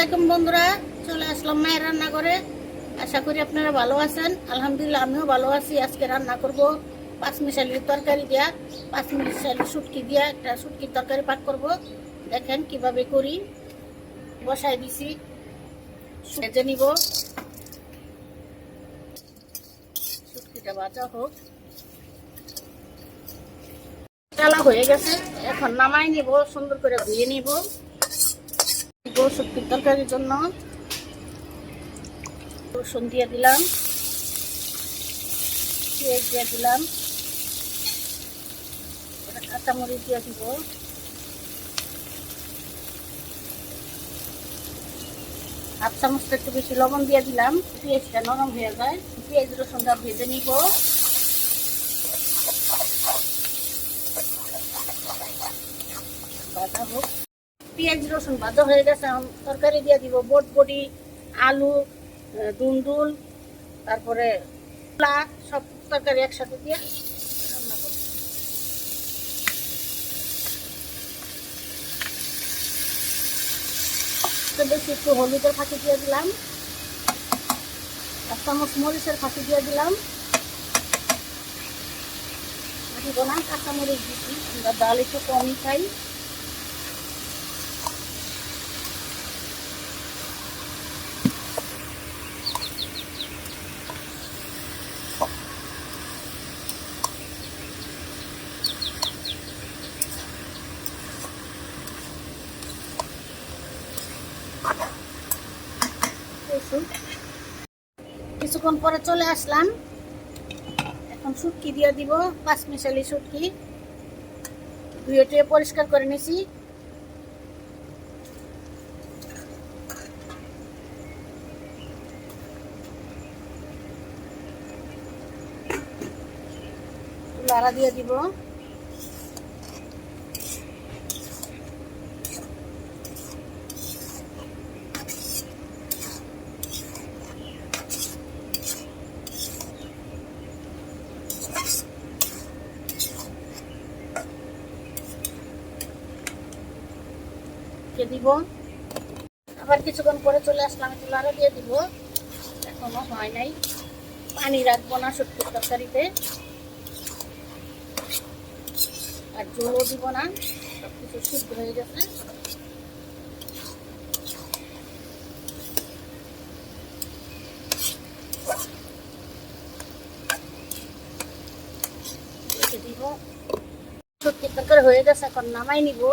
আলাইকুম বন্ধুরা, চলে আসলাম মায়ের রান্না করে। আশা করি আপনারা ভালো আছেন। আলহামদুলিল্লাহ আমিও ভালো আছি। আজকে রান্না করব পাঁচমিশালির তরকারি দিয়া, পাঁচমিশালি শুটকি দিয়া একটা শুটকির তরকারি পাক করব। দেখেন কিভাবে করি। বসাই দিছি, ভেজে নিব। শুটকিটা ভাজা হোক। তেলা হয়ে গেছে, এখন নামাই নিব, সুন্দর করে ধুয়ে নিব। শুটকির তরকারির জন্য রসুন দিয়ে দিলাম, পেঁয়াজ দিয়ে দিলাম, কাঁচামরিচ দিয়ে দিব, হাফ চামচটা একটু বেশি লবণ দিয়ে দিলাম। পেঁয়াজটা নরম হয়ে যায়, পেঁয়াজ রসুনটা ভেজে নিব। ভাজা হোক, পেঁয়াজ রসুন ভাজা হয়ে গেছে। তরকারি দিয়ে দিব বটবটি, আলু, দুন্দুল, তারপরে সব তরকারি একসাথে দিয়ে রান্না করব। বেশি একটু হলুদের ফাঁকি দিয়ে দিলাম, এক চামচ মরিচের ফাঁকি দিয়ে দিলাম। দিব না, কাঁচামরিচ দিচ্ছি, আমরা ডাল একটু কমই খাই। কিছুক্ষণ পরে চলে আসলাম। এখন শুটকি দিয়ে দিব, পাঁচমিশালি শুটকি ধুয়ে পরিষ্কার করে নিছি। লাড়া দিয়ে দিব। দিব, আবার কিছুক্ষণ পরে চলে আসলাম, একটু লাড়া দিয়ে দিব। এখনো হয় নাই, পানি রাখবো না শুটকির তরকারিতে, আর জলও দিব না, সবকিছু সিদ্ধ হয়ে গেছে। দিব, শুটকির তরকারি হয়ে গেছে, এখন নামাই নিব।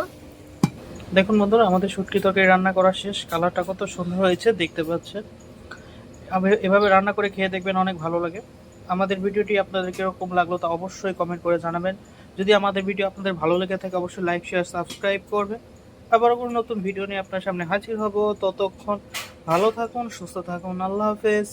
দেখুন বন্ধুরা, আমাদের শুটকি তরকারি রান্না করা শেষ। কালারটা কত সুন্দর হয়েছে দেখতে পাচ্ছেন। এভাবে রান্না করে খেয়ে দেখবেন, অনেক ভালো লাগে। আমাদের ভিডিওটি আপনাদের কিরকম লাগলো তা অবশ্যই কমেন্ট করে জানাবেন। যদি আমাদের ভিডিও আপনাদের ভালো লেগে থাকে অবশ্যই লাইক, শেয়ার, সাবস্ক্রাইব করবেন। আবার কোনো নতুন ভিডিও নিয়ে আপনার সামনে হাজির হব। ততক্ষণ ভালো থাকুন, সুস্থ থাকুন। আল্লাহ হাফেজ।